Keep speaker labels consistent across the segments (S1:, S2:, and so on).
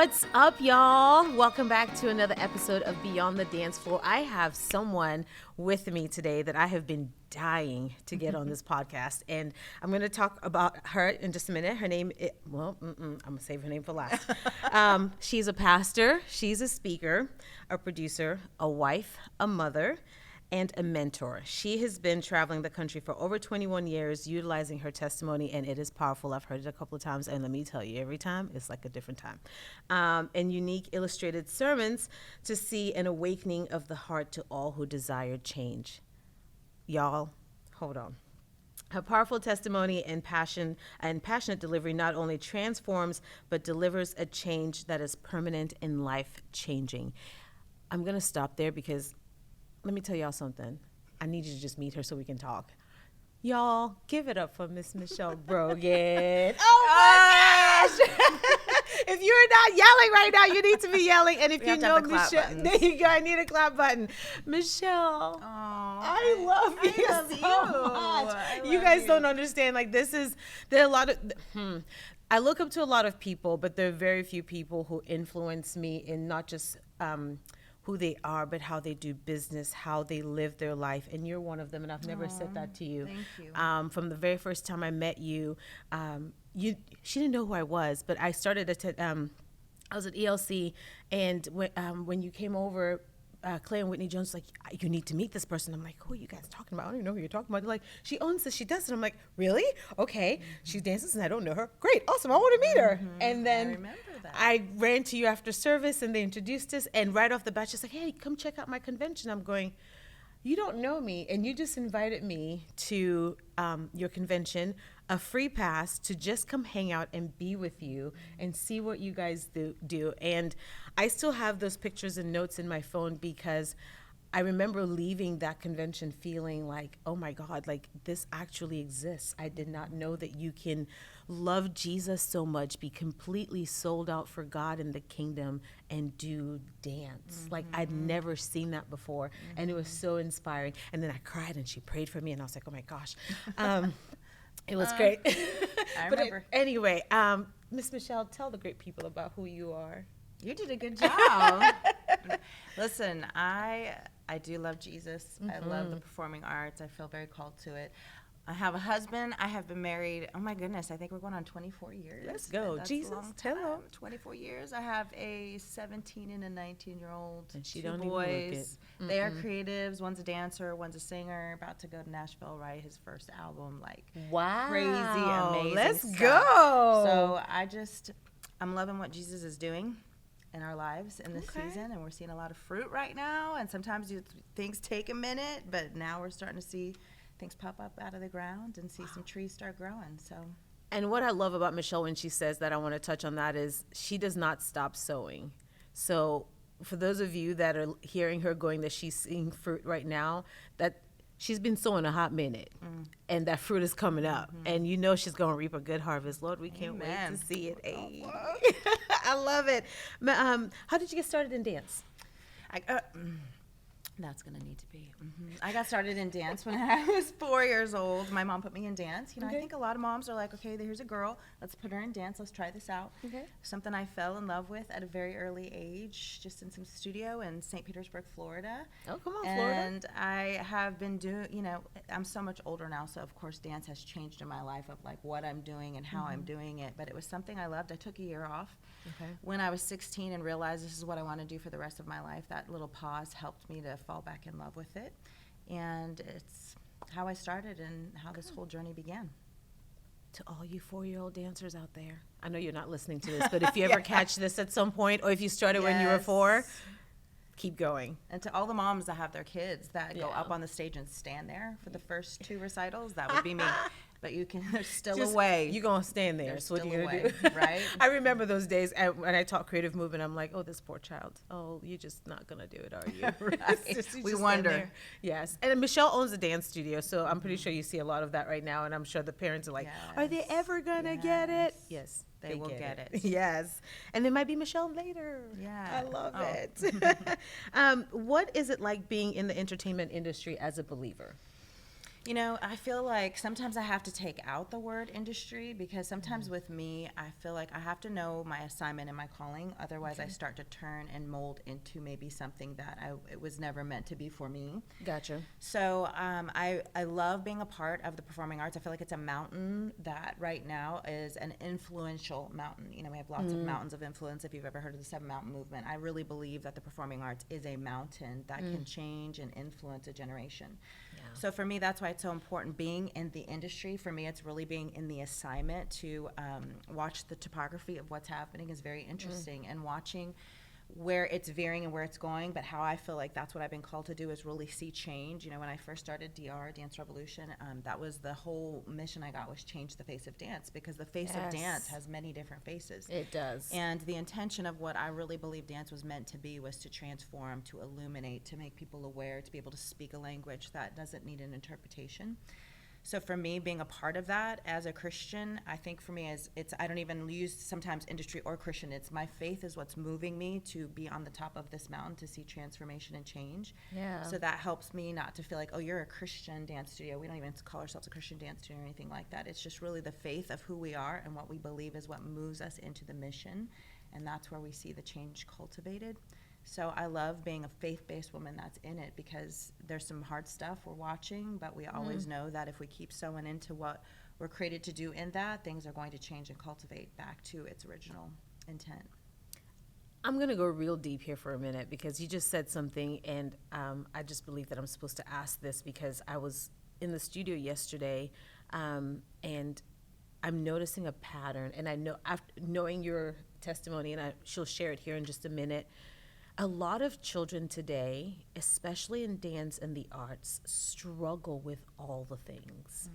S1: What's up, y'all? Welcome back to another episode of Beyond the Dance Floor. I have someone with me today that I have been dying to get on this podcast, and I'm going to talk about her in just a minute. Her name, I'm going to save her name for last. She's a pastor, she's a speaker, a producer, a wife, a mother, and a mentor. She has been traveling the country for over 21 years, utilizing her testimony, and it is powerful. I've heard it a couple of times, and let me tell you, every time, it's like a different time. And unique illustrated sermons to see an awakening of the heart to all who desire change. Y'all, hold on. Her powerful testimony and passionate delivery not only transforms, but delivers a change that is permanent and life-changing. I'm going to stop there because let me tell y'all something. I need you to just meet her so we can talk. Y'all, give it up for Miss Michelle Brogan. Oh my gosh! If you're not yelling right now, you need to be yelling. And if you know Michelle, there you go. I need a clap button. Michelle, I love you so much. You guys don't understand. Like there are a lot of. I look up to a lot of people, but there are very few people who influence me in not just who they are, but how they do business, how they live their life. And you're one of them, and I've never said that to you.
S2: Thank you.
S1: From the very first time I met you, she didn't know who I was, but I started I was at ELC, and when you came over, Clay and Whitney Jones like, you need to meet this person. I'm like, who are you guys talking about? I don't even know who you're talking about. They're like, she owns this, she does it. I'm like, really? Okay. She dances and I don't know her. Great, awesome, I want to meet her. And then I remember that. I ran to you after service and they introduced us, and right off the bat, she's like, hey, come check out my convention. I'm going, you don't know me, and you just invited me to your convention, a free pass to just come hang out and be with you and see what you guys do. And I still have those pictures and notes in my phone because I remember leaving that convention feeling like, oh my God, like this actually exists. I did not know that you can love Jesus so much, be completely sold out for God and the kingdom, and do dance. Like I'd never seen that before. And it was so inspiring. And then I cried and she prayed for me and I was like, oh my gosh. It was great.
S2: I remember.
S1: Anyway, Miss Michelle, tell the great people about who you are.
S2: You did a good job. Listen, I do love Jesus. I love the performing arts. I feel very called to it. I have a husband. I have been married. Oh my goodness, I think we're going on 24 years.
S1: Let's go. Jesus,
S2: tell him. 24 years. I have a 17 and a 19-year-old.
S1: And she
S2: two
S1: don't
S2: boys.
S1: even look it.
S2: They are creatives. One's a dancer. One's a singer. About to go to Nashville, write his first album. Like,
S1: wow,
S2: crazy, amazing.
S1: Let's
S2: stuff.
S1: go.
S2: So I'm loving what Jesus is doing in our lives in this season, and we're seeing a lot of fruit right now, and sometimes things take a minute, but now we're starting to see things pop up out of the ground and see some trees start growing. So,
S1: and what I love about Michelle when she says that, I want to touch on that, is she does not stop sowing. So for those of you that are hearing her going that she's seeing fruit right now, that she's been sowing a hot minute, and that fruit is coming up, and you know she's going to reap a good harvest. Lord, we can't wait to see it. Hey. I love it. How did you get started in dance?
S2: That's going to need to be. I got started in dance when I was 4 years old. My mom put me in dance. You know, I think a lot of moms are like, okay, here's a girl. Let's put her in dance. Let's try this out.
S1: Okay.
S2: Something I fell in love with at a very early age, just in some studio in St. Petersburg, Florida.
S1: Oh, come on, Florida.
S2: And I have been doing, I'm so much older now, so of course dance has changed in my life of like what I'm doing and how I'm doing it. But it was something I loved. I took a year off when I was 16 and realized this is what I want to do for the rest of my life. That little pause helped me to fall back in love with it, and it's how I started and how this whole journey began.
S1: To all you 4-year-old dancers out there, I know you're not listening to this, but if you ever catch this at some point, or if you started when you were 4, keep going.
S2: And to all the moms that have their kids that go up on the stage and stand there for the first 2 recitals, that would be me. But there's still a way.
S1: You're going to stand there.
S2: There's
S1: what
S2: still
S1: you're
S2: a
S1: going
S2: way,
S1: to do.
S2: right?
S1: I remember those days when I taught creative movement. I'm like, oh, this poor child. Oh, you're just not going to do it, are you?
S2: Right. We wonder.
S1: Yes. And Michelle owns a dance studio, so I'm pretty sure you see a lot of that right now. And I'm sure the parents are like, are they ever going to get it? Yes.
S2: They will get it.
S1: Yes. And there might be Michelle later.
S2: Yeah.
S1: I love it. What is it like being in the entertainment industry as a believer?
S2: You know, I feel like sometimes I have to take out the word industry because sometimes with me, I feel like I have to know my assignment and my calling. Otherwise, I start to turn and mold into maybe something that it was never meant to be for me.
S1: Gotcha.
S2: So I love being a part of the performing arts. I feel like it's a mountain that right now is an influential mountain. You know, we have lots of mountains of influence. If you've ever heard of the Seven Mountain Movement, I really believe that the performing arts is a mountain that can change and influence a generation. Yeah. So for me, that's why it's so important being in the industry. For me, it's really being in the assignment to watch the topography of what's happening is very interesting, and watching where it's veering and where it's going. But how I feel like that's what I've been called to do is really see change. You know, when I first started DR, Dance Revolution, that was the whole mission I got, was change the face of dance, because the face of dance has many different faces.
S1: It does.
S2: And the intention of what I really believe dance was meant to be was to transform, to illuminate, to make people aware, to be able to speak a language that doesn't need an interpretation. So for me, being a part of that as a Christian, I think for me I don't even use sometimes industry or Christian. It's my faith is what's moving me to be on the top of this mountain to see transformation and change.
S1: Yeah.
S2: So that helps me not to feel like, oh, you're a Christian dance studio. We don't even call ourselves a Christian dance studio or anything like that. It's just really the faith of who we are and what we believe is what moves us into the mission. And that's where we see the change cultivated. So I love being a faith-based woman that's in it, because there's some hard stuff we're watching, but we always know that if we keep sowing into what we're created to do in that, things are going to change and cultivate back to its original intent.
S1: I'm going to go real deep here for a minute, because you just said something, and I just believe that I'm supposed to ask this, because I was in the studio yesterday, and I'm noticing a pattern, and I know, after knowing your testimony, and she'll share it here in just a minute, a lot of children today, especially in dance and the arts, struggle with all the things,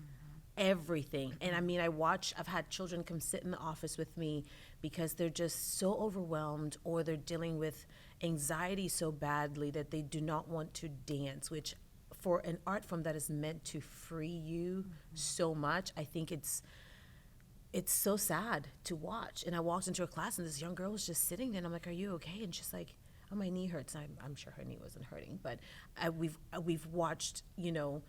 S1: everything. And I mean, I've had children come sit in the office with me because they're just so overwhelmed, or they're dealing with anxiety so badly that they do not want to dance, which for an art form that is meant to free you so much, I think it's so sad to watch. And I walked into a class and this young girl was just sitting there, and I'm like, are you okay? And she's like, oh, my knee hurts. I'm sure her knee wasn't hurting, but we've watched, you know,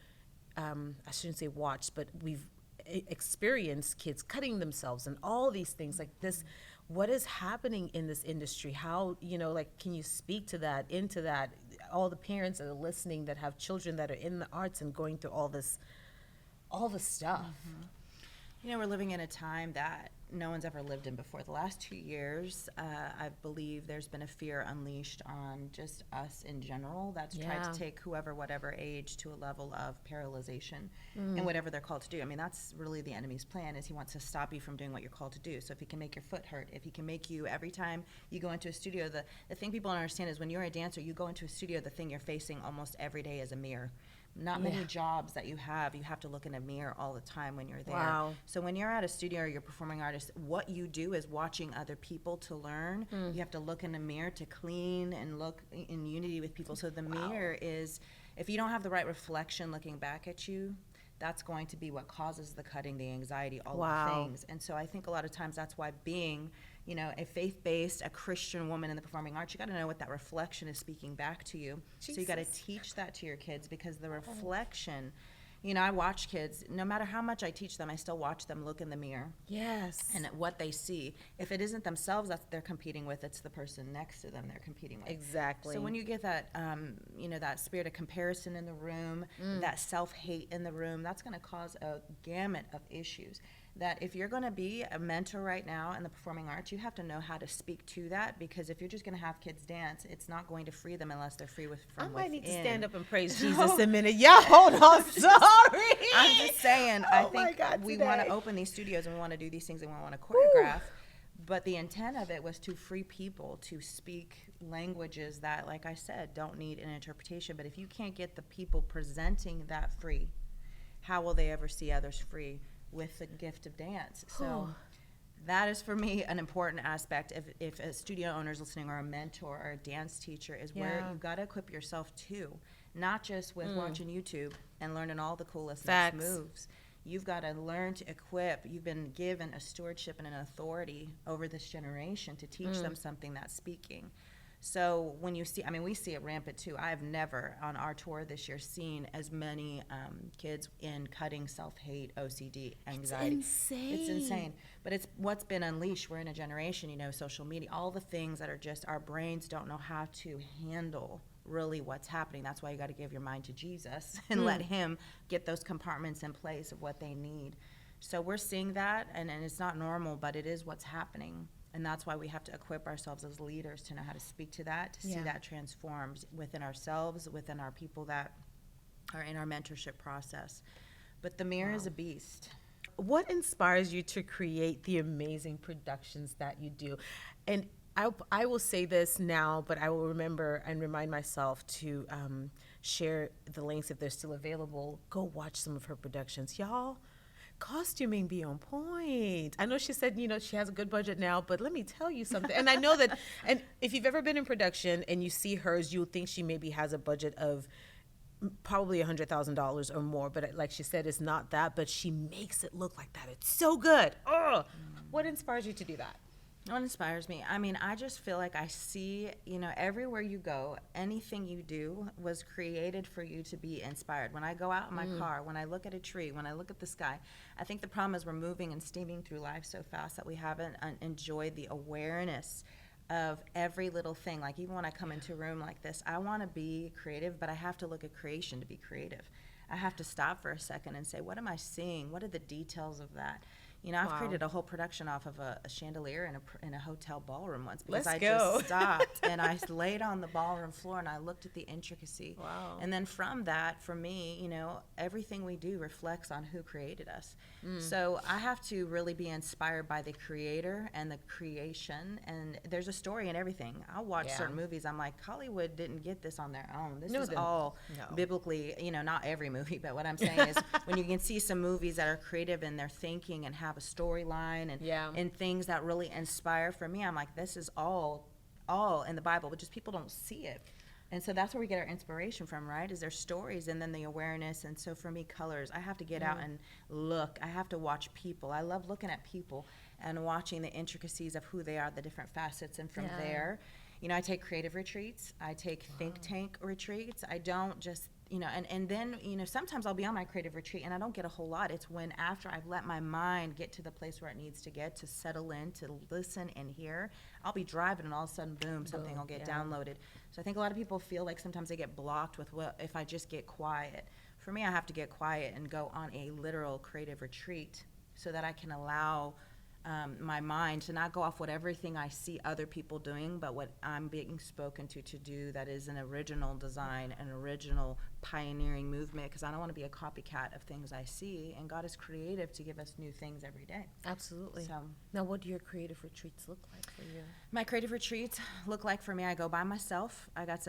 S1: I shouldn't say watched, but we've experienced kids cutting themselves and all these things like this. What is happening in this industry? How, you know, like, can you speak to that, into that? All the parents that are listening that have children that are in the arts and going through all this stuff.
S2: You know, we're living in a time that no one's ever lived in before. The last 2 years, I believe there's been a fear unleashed on just us in general that's tried to take whoever, whatever age, to a level of paralyzation in whatever they're called to do. I mean, that's really the enemy's plan, is he wants to stop you from doing what you're called to do. So if he can make your foot hurt, if he can make you, every time you go into a studio, the thing people don't understand is when you're a dancer, you go into a studio, the thing you're facing almost every day is a mirror. Not many jobs that you have to look in a mirror all the time when you're there. Wow. So when you're at a studio or you're a performing artist, what you do is watching other people to learn. You have to look in the mirror to clean and look in unity with people. So the mirror is, if you don't have the right reflection looking back at you, that's going to be what causes the cutting, the anxiety, all the things. And so I think a lot of times that's why being, you know, a faith-based, a Christian woman in the performing arts, you got to know what that reflection is speaking back to you. Jesus. So you got to teach that to your kids, because the reflection, you know, I watch kids, no matter how much I teach them, I still watch them look in the mirror.
S1: Yes.
S2: And at what they see. If it isn't themselves that they're competing with, it's the person next to them they're competing with.
S1: Exactly.
S2: So when you get that, you know, that spirit of comparison in the room, that self-hate in the room, that's going to cause a gamut of issues. That if you're going to be a mentor right now in the performing arts, you have to know how to speak to that, because if you're just going to have kids dance, it's not going to free them unless they're free from within.
S1: I might need to stand up and praise Jesus a minute. Yeah, hold on. Sorry.
S2: I'm just saying, I think we want to open these studios and we want to do these things and we want to choreograph. But the intent of it was to free people to speak languages that, like I said, don't need an interpretation. But if you can't get the people presenting that free, how will they ever see others free with the gift of dance? So that is, for me, an important aspect. If a studio owner is listening, or a mentor or a dance teacher, is where you've got to equip yourself too, not just with watching YouTube and learning all the coolest next moves. You've got to learn to equip. You've been given a stewardship and an authority over this generation to teach them something that's speaking. So when you see, I mean, we see it rampant too. I've never on our tour this year seen as many kids in cutting, self-hate, OCD, anxiety. It's insane. But it's what's been unleashed. We're in a generation, social media, all the things that are just, our brains don't know how to handle really what's happening. That's why you got to give your mind to Jesus and let him get those compartments in place of what they need. So we're seeing that, and it's not normal, but it is what's happening. And that's why we have to equip ourselves as leaders to know how to speak to that, to see that transformed within ourselves, within our people that are in our mentorship process. But the mirror is a beast.
S1: What inspires you to create the amazing productions that you do? And I will say this now, but I will remember and remind myself to share the links if they're still available. Go watch some of her productions. Y'all, costuming be on point. I know she said, she has a good budget now, but let me tell you something. And I know that, and if you've ever been in production and you see hers, you'll think she maybe has a budget of probably $100,000 or more. But like she said, it's not that, but she makes it look like that. It's so good. Oh, what inspires you to do that?
S2: What inspires me? I mean, I just feel like I see, everywhere you go, anything you do was created for you to be inspired. When I go out in my car, when I look at a tree, when I look at the sky, I think the problem is we're moving and steaming through life so fast that we haven't enjoyed the awareness of every little thing. Like even when I come into a room like this, I want to be creative, but I have to look at creation to be creative. I have to stop for a second and say, what am I seeing? What are the details of that? I've created a whole production off of a chandelier in a hotel ballroom once because just stopped and I laid on the ballroom floor and I looked at the intricacy.
S1: Wow.
S2: And then from that, for me, everything we do reflects on who created us. So I have to really be inspired by the creator and the creation. And there's a story in everything. I'll watch certain movies. I'm like, Hollywood didn't get this on their own. This is all biblically, not every movie, but what I'm saying is when you can see some movies that are creative in their thinking and have a storyline and things that really inspire, for me, I'm like, this is all in the Bible, but just people don't see it. And so that's where we get our inspiration from, right? Is their stories and then the awareness. And so for me, colors, I have to get out and look. I have to watch people. I love looking at people and watching the intricacies of who they are, the different facets. And from there, I take creative retreats. I take think tank retreats. I don't just and then, sometimes I'll be on my creative retreat and I don't get a whole lot. It's when after I've let my mind get to the place where it needs to get, to settle in, to listen and hear, I'll be driving and all of a sudden, boom, something will get downloaded. So I think a lot of people feel like sometimes they get blocked with, well, if I just get quiet. For me, I have to get quiet and go on a literal creative retreat so that I can allow my mind to not go off what everything I see other people doing, but what I'm being spoken to do that is an original design, an original pioneering movement, because I don't want to be a copycat of things I see, and God is creative to give us new things every day.
S1: Absolutely.
S2: So,
S1: now, what do your creative retreats look like for you?
S2: My creative retreats look like, for me, I go by myself. I got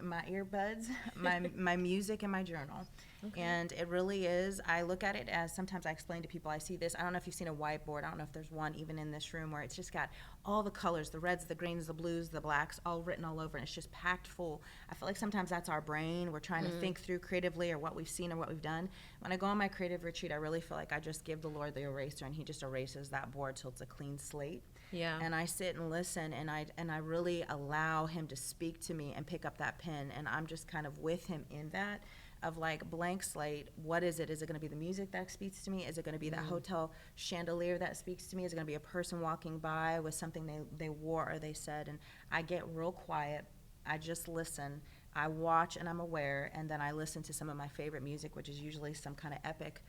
S2: my earbuds, my music, and my journal. Okay. And it really is, I look at it as, sometimes I explain to people, I see this, I don't know if you've seen a whiteboard, I don't know if there's one even in this room, where it's just got all the colors, the reds, the greens, the blues, the blacks, all written all over, and it's just packed full. I feel like sometimes that's our brain. We're trying to think through creatively, or what we've seen or what we've done. When I go on my creative retreat, I really feel like I just give the Lord the eraser, and he just erases that board till it's a clean slate. Yeah. And I sit and listen, and I really allow him to speak to me and pick up that pen, and I'm just kind of with him in that, of like, blank slate. What is it? Is it going to be the music that speaks to me? Is it going to be that hotel chandelier that speaks to me? Is it going to be a person walking by with something they wore or they said? And I get real quiet. I just listen. I watch and I'm aware, and then I listen to some of my favorite music, which is usually some kind of epic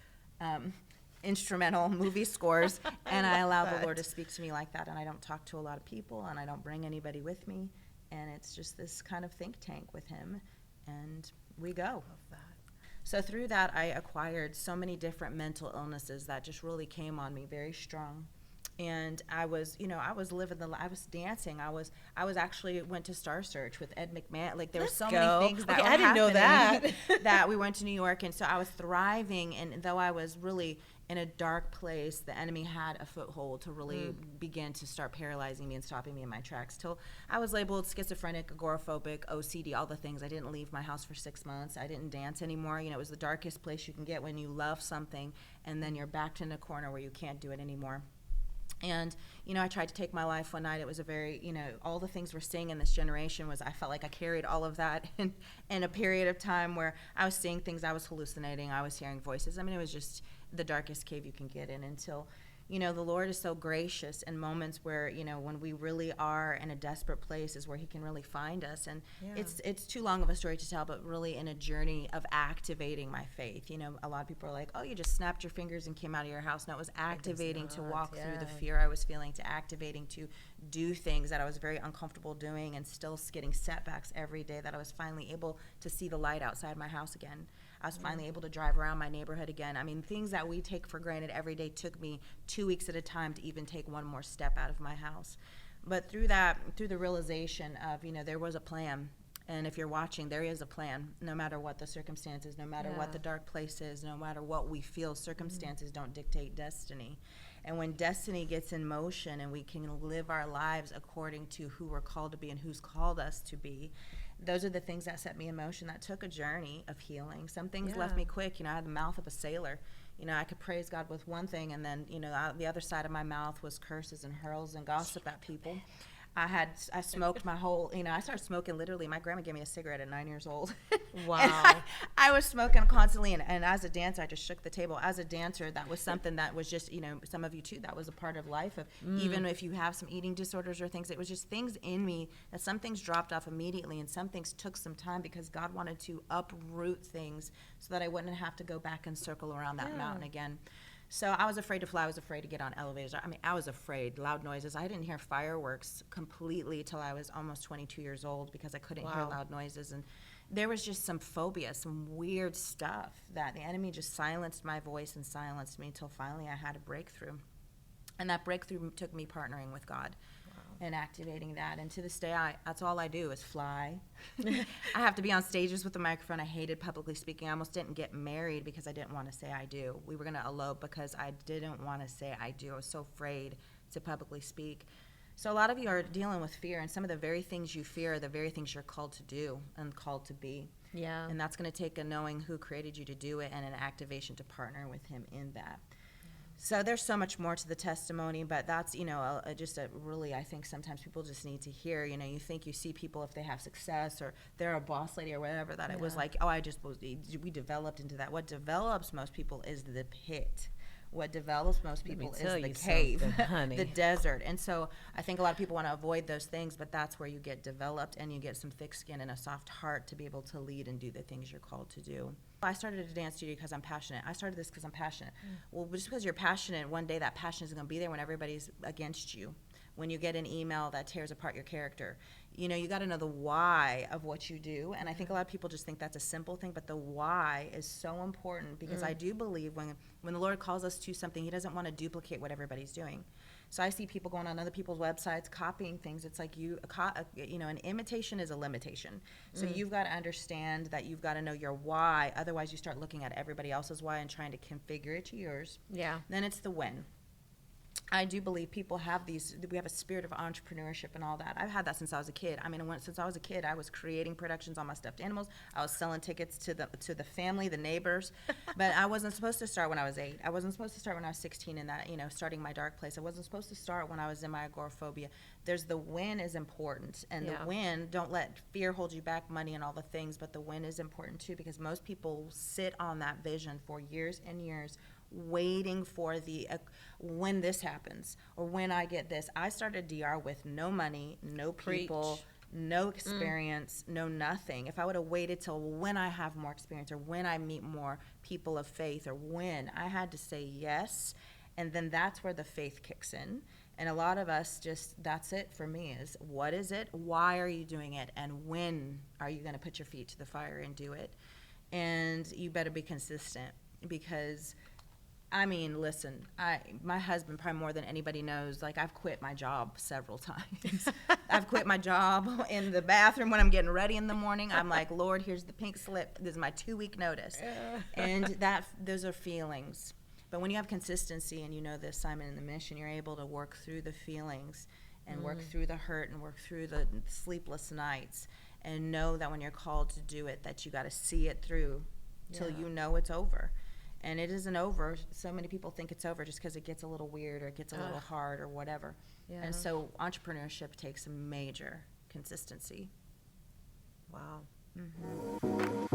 S2: instrumental movie scores, and I allow the Lord to speak to me like that, and I don't talk to a lot of people, and I don't bring anybody with me, and it's just this kind of think tank with him, and we go.
S1: Love that.
S2: So through that, I acquired so many different mental illnesses that just really came on me very strong. And I was living I was dancing. I was actually went to Star Search with Ed McMahon. Like, there were so many things that were
S1: I didn't know that.
S2: that we went to New York, and so I was thriving. And though I was really in a dark place, the enemy had a foothold to really begin to start paralyzing me and stopping me in my tracks, till I was labeled schizophrenic, agoraphobic, OCD, all the things. I didn't leave my house for 6 months. I didn't dance anymore. It was the darkest place you can get when you love something, and then you're backed in a corner where you can't do it anymore. And, I tried to take my life one night. It was a very, all the things we're seeing in this generation was, I felt like I carried all of that in a period of time where I was seeing things, I was hallucinating, I was hearing voices. I mean, it was just the darkest cave you can get in until, the Lord is so gracious in moments where, when we really are in a desperate place is where he can really find us. And it's too long of a story to tell, but really in a journey of activating my faith. A lot of people are like, oh, you just snapped your fingers and came out of your house. No, it was activating to walk through the fear I was feeling, to activating to do things that I was very uncomfortable doing and still getting setbacks every day, that I was finally able to see the light outside my house again. I was finally able to drive around my neighborhood again. I mean, things that we take for granted every day took me 2 weeks at a time to even take one more step out of my house. But through the realization of, there was a plan. And if you're watching, there is a plan, no matter what the circumstances, no matter what the dark place is, no matter what we feel, circumstances don't dictate destiny. And when destiny gets in motion and we can live our lives according to who we're called to be and who's called us to be, those are the things that set me in motion. That took a journey of healing. Some things left me quick. I had the mouth of a sailor. I could praise God with one thing, and then, the other side of my mouth was curses and hurls and gossip at people. I smoked my whole, I started smoking literally. My grandma gave me a cigarette at 9 years old.
S1: Wow.
S2: I was smoking constantly, and as a dancer, I just shook the table. As a dancer, that was something that was just, some of you too, that was a part of life of even if you have some eating disorders or things, it was just things in me that some things dropped off immediately and some things took some time because God wanted to uproot things so that I wouldn't have to go back and circle around that mountain again. So I was afraid to fly. I was afraid to get on elevators. I mean, I was afraid. Loud noises. I didn't hear fireworks completely till I was almost 22 years old because I couldn't hear loud noises. And there was just some phobia, some weird stuff that the enemy just silenced my voice and silenced me until finally I had a breakthrough. And that breakthrough took me partnering with God and activating that. And to this day, that's all I do is fly. I have to be on stages with the microphone. I hated publicly speaking. I almost didn't get married because I didn't want to say I do. We were going to elope because I didn't want to say I do. I was so afraid to publicly speak. So a lot of you are dealing with fear, and some of the very things you fear are the very things you're called to do and called to be. Yeah. And that's going to take a knowing who created you to do it and an activation to partner with him in that. So there's so much more to the testimony, but that's, just a really, I think sometimes people just need to hear, you think you see people if they have success or they're a boss lady or whatever, that it was like, we developed into that. What develops most people is the pit. What develops most people is the cave, the desert. And so I think a lot of people want to avoid those things, but that's where you get developed and you get some thick skin and a soft heart to be able to lead and do the things you're called to do. I started a dance studio because I'm passionate. I started this because I'm passionate. Well, just because you're passionate, one day that passion isn't going to be there when everybody's against you. When you get an email that tears apart your character, you got to know the why of what you do. And I think a lot of people just think that's a simple thing, but the why is so important because I do believe when the Lord calls us to something, he doesn't want to duplicate what everybody's doing. So I see people going on other people's websites, copying things. It's like an imitation is a limitation. So you've got to understand that you've got to know your why. Otherwise, you start looking at everybody else's why and trying to configure it to yours. Yeah. Then it's the when. I do believe people have we have a spirit of entrepreneurship and all that. I've had that since I was a kid. I mean, since I was a kid, I was creating productions on my stuffed animals. I was selling tickets to the family, the neighbors. But I wasn't supposed to start when I was 8. I wasn't supposed to start when I was 16 in that, starting my dark place. I wasn't supposed to start when I was in my agoraphobia. There's the win is important. And the win, don't let fear hold you back, money and all the things, but the win is important too because most people sit on that vision for years and years waiting for when this happens or when I get this. I started DR with no money, no people, no experience, no nothing. If I would have waited till when I have more experience or when I meet more people of faith or when, I had to say yes, and then that's where the faith kicks in. And a lot of us that's it for me is what is it, why are you doing it, and when are you going to put your feet to the fire and do it? And you better be consistent because listen, my husband probably more than anybody knows, like I've quit my job several times. I've quit my job in the bathroom when I'm getting ready in the morning. I'm like, Lord, here's the pink slip. This is my 2-week notice. And those are feelings. But when you have consistency and you know the assignment and the mission, you're able to work through the feelings and work through the hurt and work through the sleepless nights and know that when you're called to do it, that you got to see it through till you know it's over. And it isn't over. So many people think it's over just because it gets a little weird or it gets a little hard or whatever.
S1: Yeah.
S2: And so entrepreneurship takes a major consistency.
S1: Wow.
S2: Mm-hmm.